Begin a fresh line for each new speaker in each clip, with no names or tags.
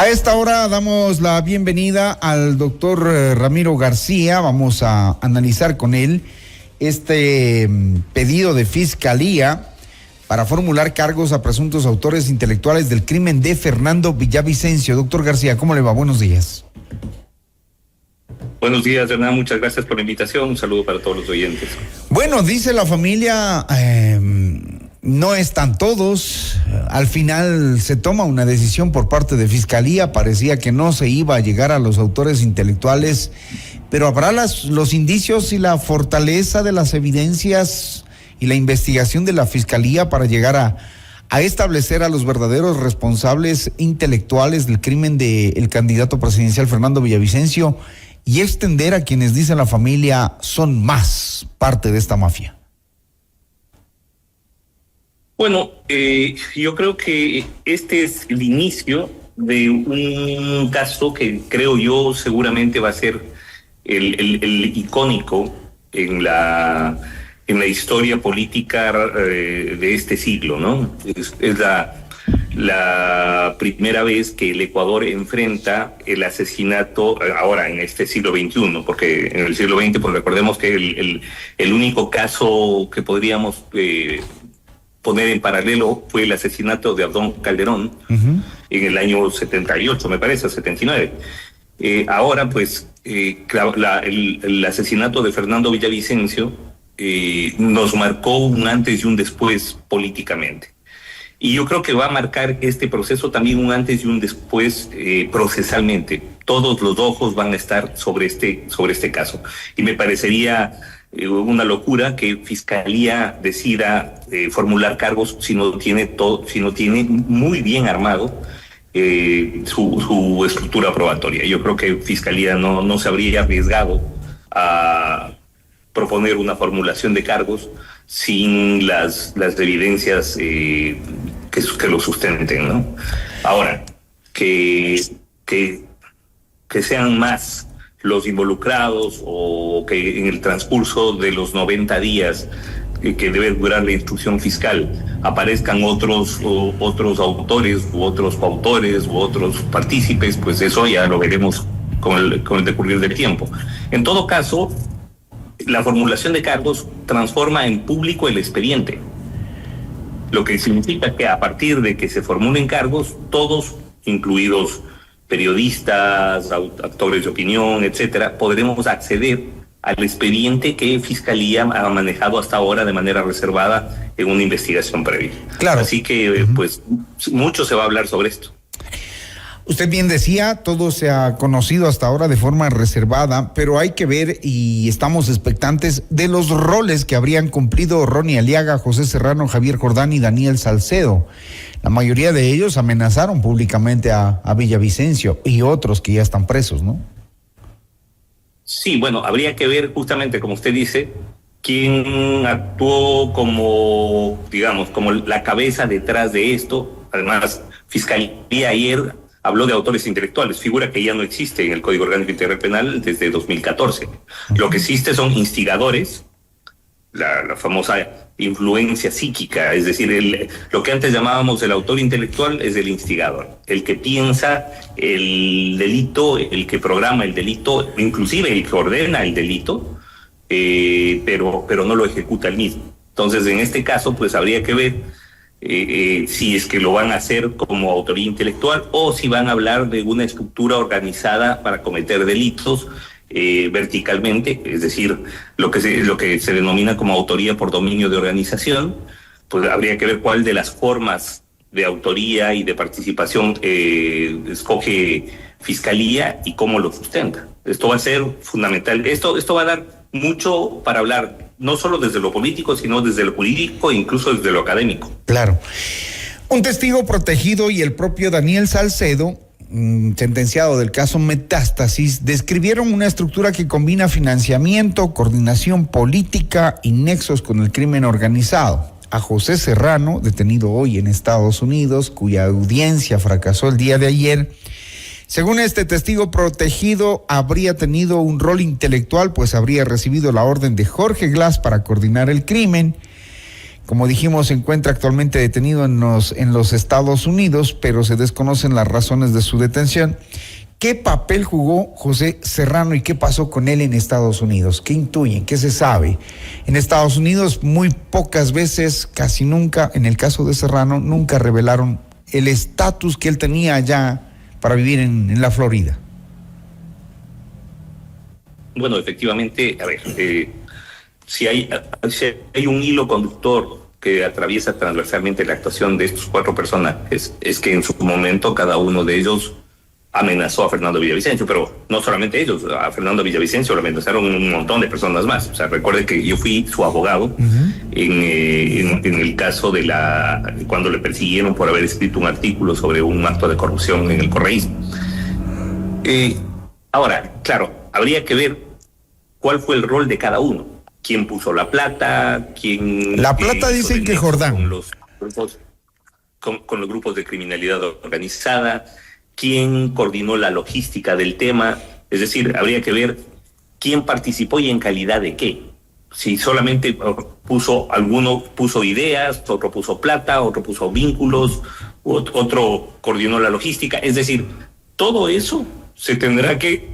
A esta hora damos la bienvenida al doctor Ramiro García. Vamos a analizar con él este pedido de fiscalía para formular cargos a presuntos autores intelectuales del crimen de Fernando Villavicencio. Doctor García, ¿cómo le va? Buenos días.
Buenos días, Hernán. Muchas gracias por la invitación. Un saludo para todos los oyentes.
Bueno, dice la familia, no están todos. Al final se toma una decisión por parte de Fiscalía. Parecía que no se iba a llegar a los autores intelectuales, pero habrá los indicios y la fortaleza de las evidencias y la investigación de la Fiscalía para llegar a establecer a los verdaderos responsables intelectuales del crimen del candidato presidencial Fernando Villavicencio y extender a quienes dicen la familia son más parte de esta mafia.
Bueno, yo creo que este es el inicio de un caso que creo yo seguramente va a ser el icónico en la historia política de este siglo, ¿no? Es la primera vez que el Ecuador enfrenta el asesinato, ahora en este siglo XXI, porque en el siglo XX, pues recordemos que el único caso que podríamos poner en paralelo fue el asesinato de Abdón Calderón en el año 78, me parece, 79. Ahora, pues, el asesinato de Fernando Villavicencio nos marcó un antes y un después políticamente. Y yo creo que va a marcar este proceso también un antes y un después procesalmente. Todos los ojos van a estar sobre este caso. Y me parecería una locura que Fiscalía decida formular cargos si no tiene muy bien armado su estructura probatoria. Yo creo que Fiscalía no se habría arriesgado a proponer una formulación de cargos sin las evidencias que lo sustenten, ¿no? Ahora, que sean más los involucrados o que en el transcurso de los 90 días que debe durar la instrucción fiscal aparezcan otros autores u otros coautores u otros partícipes, pues eso ya lo veremos con el decurrir del tiempo. En todo caso, la formulación de cargos transforma en público el expediente, lo que significa que a partir de que se formulen cargos, todos, incluidos periodistas, actores de opinión, etcétera, podremos acceder al expediente que Fiscalía ha manejado hasta ahora de manera reservada en una investigación previa.
Claro.
Así que, pues, mucho se va a hablar sobre esto.
Usted bien decía, todo se ha conocido hasta ahora de forma reservada, pero hay que ver y estamos expectantes de los roles que habrían cumplido Ronnie Aliaga, José Serrano, Javier Jordán y Daniel Salcedo. La mayoría de ellos amenazaron públicamente a Villavicencio y otros que ya están presos, ¿no?
Sí, bueno, habría que ver justamente, como usted dice, quién actuó como, digamos, como la cabeza detrás de esto. Además, Fiscalía ayer habló de autores intelectuales, figura que ya no existe en el Código Orgánico Integral Penal desde 2014. Lo que existe son instigadores, la famosa influencia psíquica, es decir, lo que antes llamábamos el autor intelectual es el instigador, el que piensa el delito, el que programa el delito, inclusive el que ordena el delito, pero no lo ejecuta él mismo. Entonces, en este caso, pues habría que ver si es que lo van a hacer como autoría intelectual o si van a hablar de una estructura organizada para cometer delitos verticalmente, es decir, lo que se denomina como autoría por dominio de organización. Pues habría que ver cuál de las formas de autoría y de participación escoge Fiscalía y cómo lo sustenta. Esto va a ser fundamental. Esto va a dar mucho para hablar, no solo desde lo político, sino desde lo jurídico e incluso desde lo académico.
Claro. Un testigo protegido y el propio Daniel Salcedo, sentenciado del caso Metástasis, describieron una estructura que combina financiamiento, coordinación política y nexos con el crimen organizado. A José Serrano, detenido hoy en Estados Unidos, cuya audiencia fracasó el día de ayer, según este testigo protegido, habría tenido un rol intelectual, pues habría recibido la orden de Jorge Glass para coordinar el crimen, como dijimos, se encuentra actualmente detenido en los Estados Unidos, pero se desconocen las razones de su detención. ¿Qué papel jugó José Serrano y qué pasó con él en Estados Unidos? ¿Qué intuyen? ¿Qué se sabe? En Estados Unidos muy pocas veces, casi nunca, en el caso de Serrano, nunca revelaron el estatus que él tenía allá para vivir en la Florida.
Bueno, efectivamente, a ver, si hay un hilo conductor que atraviesa transversalmente la actuación de estos 4 personajes, es que en su momento cada uno de ellos amenazó a Fernando Villavicencio, pero no solamente ellos, a Fernando Villavicencio lo amenazaron un montón de personas más. O sea, recuerde que yo fui su abogado en el caso de cuando le persiguieron por haber escrito un artículo sobre un acto de corrupción en el correísmo. Ahora, claro, habría que ver cuál fue el rol de cada uno. ¿Quién puso la plata? ¿Quién?
La plata dicen que Jordán.
Con los grupos de criminalidad organizada. ¿Quién coordinó la logística del tema? Es decir, habría que ver quién participó y en calidad de qué. Si solamente alguno puso ideas, otro puso plata, otro puso vínculos, otro coordinó la logística. Es decir, todo eso se tendrá que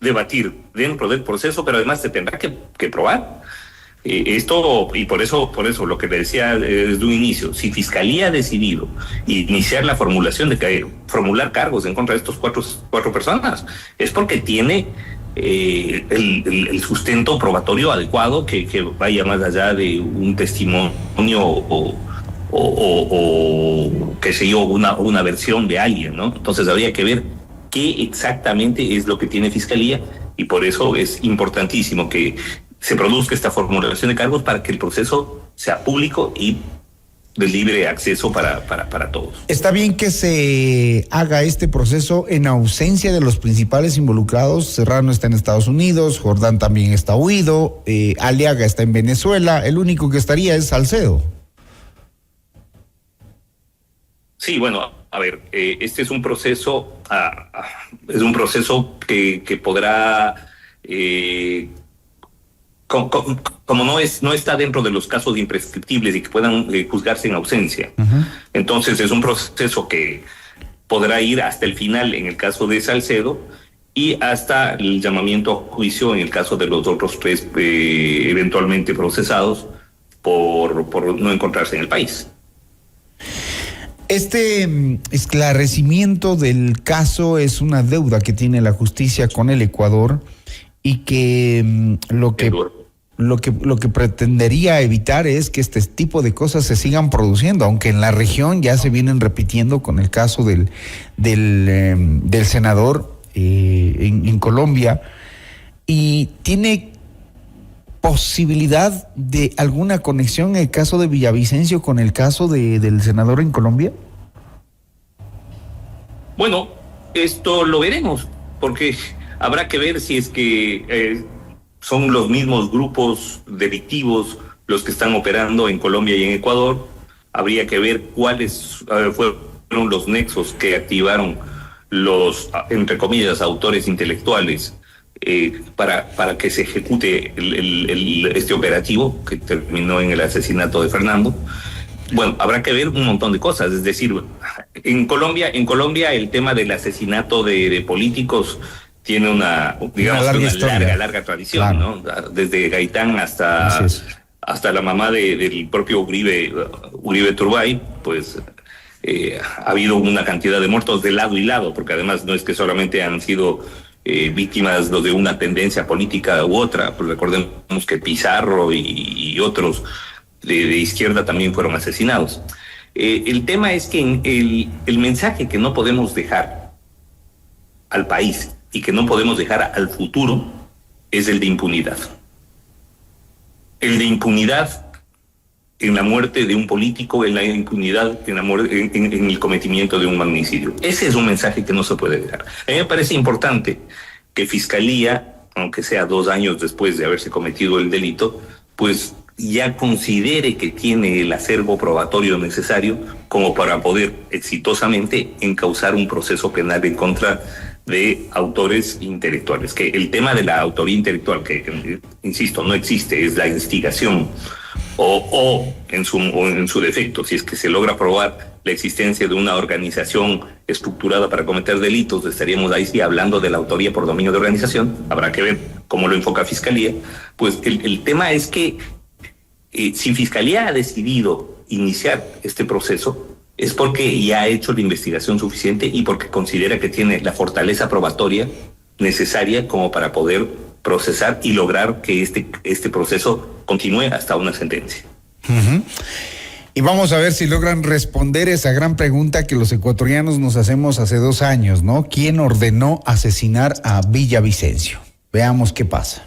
debatir dentro del proceso, pero además se tendrá que probar. Esto, y por eso lo que le decía desde un inicio, si Fiscalía ha decidido iniciar la formular cargos en contra de estos cuatro personas, es porque tiene el sustento probatorio adecuado que vaya más allá de un testimonio o qué sé yo, una versión de alguien, ¿no? Entonces habría que ver qué exactamente es lo que tiene Fiscalía, y por eso es importantísimo que se produzca esta formulación de cargos para que el proceso sea público y de libre acceso para todos.
Está bien que se haga este proceso en ausencia de los principales involucrados. Serrano está en Estados Unidos, Jordán también está huido, Aliaga está en Venezuela, el único que estaría es Salcedo. Sí,
bueno, a ver, este es un proceso, que podrá, como no está dentro de los casos imprescriptibles y que puedan juzgarse en ausencia. Uh-huh. Entonces es un proceso que podrá ir hasta el final en el caso de Salcedo y hasta el llamamiento a juicio en el caso de los otros 3 eventualmente procesados por no encontrarse en el país.
Este esclarecimiento del caso es una deuda que tiene la justicia con el Ecuador y que lo que pretendería evitar es que este tipo de cosas se sigan produciendo, aunque en la región ya se vienen repitiendo con el caso del senador en Colombia, y tiene posibilidad de alguna conexión en el caso de Villavicencio con el caso del senador en Colombia.
Bueno, esto lo veremos, porque habrá que ver si es que son los mismos grupos delictivos los que están operando en Colombia y en Ecuador. Habría que ver cuáles fueron los nexos que activaron los, entre comillas, autores intelectuales para que se ejecute este operativo que terminó en el asesinato de Fernando. Bueno, habrá que ver un montón de cosas. Es decir, en Colombia el tema del asesinato de políticos tiene una larga tradición, claro, ¿no? Desde Gaitán hasta la mamá del propio Uribe Turbay, pues ha habido una cantidad de muertos de lado y lado, porque además no es que solamente han sido víctimas de una tendencia política u otra. Pues recordemos que Pizarro y otros de izquierda también fueron asesinados. El tema es que el mensaje que no podemos dejar al país y que no podemos dejar al futuro es el de impunidad. El de impunidad en la muerte de un político, en la impunidad en el cometimiento de un magnicidio. Ese es un mensaje que no se puede dejar. A mí me parece importante que Fiscalía, aunque sea 2 años después de haberse cometido el delito, pues ya considere que tiene el acervo probatorio necesario como para poder exitosamente encauzar un proceso penal en contra de autores intelectuales. Que el tema de la autoría intelectual, que insisto, no existe, es la instigación o en su defecto, si es que se logra probar la existencia de una organización estructurada para cometer delitos, estaríamos ahí sí hablando de la autoría por dominio de organización. Habrá que ver cómo lo enfoca Fiscalía. Pues el tema es que si Fiscalía ha decidido iniciar este proceso, es porque ya ha hecho la investigación suficiente y porque considera que tiene la fortaleza probatoria necesaria como para poder procesar y lograr que este proceso continúe hasta una sentencia.
Uh-huh. Y vamos a ver si logran responder esa gran pregunta que los ecuatorianos nos hacemos hace 2 años, ¿no? ¿Quién ordenó asesinar a Villavicencio? Veamos qué pasa.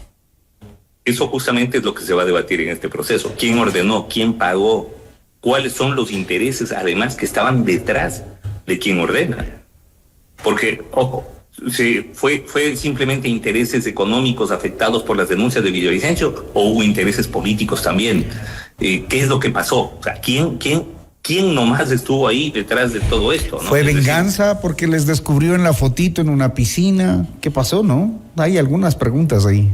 Eso justamente es lo que se va a debatir en este proceso. ¿Quién ordenó? ¿Quién pagó? ¿Cuáles son los intereses, además, que estaban detrás de quien ordena? Porque, ojo, ¿fue simplemente intereses económicos afectados por las denuncias de Villavicencio o hubo intereses políticos también? ¿Qué es lo que pasó? O sea, ¿quién nomás estuvo ahí detrás de todo esto, ¿no?
¿Fue venganza porque les descubrió en la fotito en una piscina? ¿Qué pasó, no? Hay algunas preguntas ahí.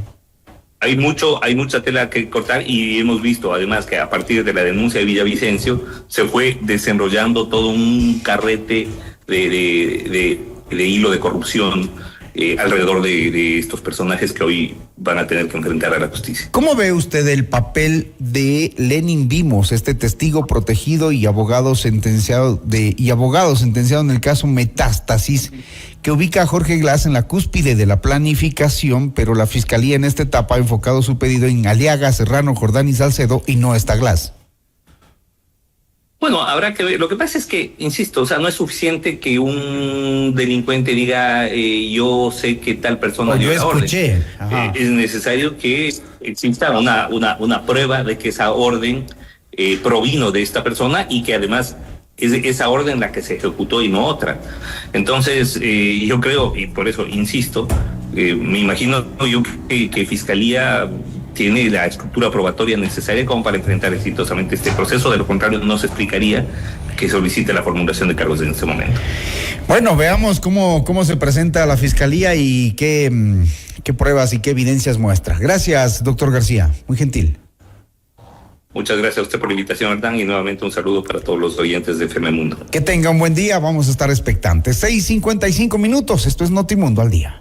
Hay mucha tela que cortar y hemos visto además que a partir de la denuncia de Villavicencio se fue desenrollando todo un carrete de hilo de corrupción alrededor de estos personajes que hoy van a tener que enfrentar a la justicia.
¿Cómo ve usted el papel de Lenin Vimos, este testigo protegido y abogado sentenciado en el caso Metástasis, que ubica a Jorge Glass en la cúspide de la planificación, pero la Fiscalía en esta etapa ha enfocado su pedido en Aliaga, Serrano, Jordán y Salcedo y no está Glass?
Bueno, habrá que ver. Lo que pasa es que, insisto, o sea, no es suficiente que un delincuente diga yo sé que tal persona dio la orden. Es necesario que exista una prueba de que esa orden provino de esta persona y que además es esa orden la que se ejecutó y no otra. Entonces, yo creo, y por eso insisto, me imagino yo que Fiscalía tiene la estructura probatoria necesaria como para enfrentar exitosamente este proceso. De lo contrario, no se explicaría que solicite la formulación de cargos en este momento.
Bueno, veamos cómo se presenta la Fiscalía y qué pruebas y qué evidencias muestra. Gracias, doctor García. Muy gentil.
Muchas gracias a usted por la invitación, Hernán, y nuevamente un saludo para todos los oyentes de FM Mundo.
Que tenga un buen día, vamos a estar expectantes. 6:55 minutos, esto es Notimundo al día.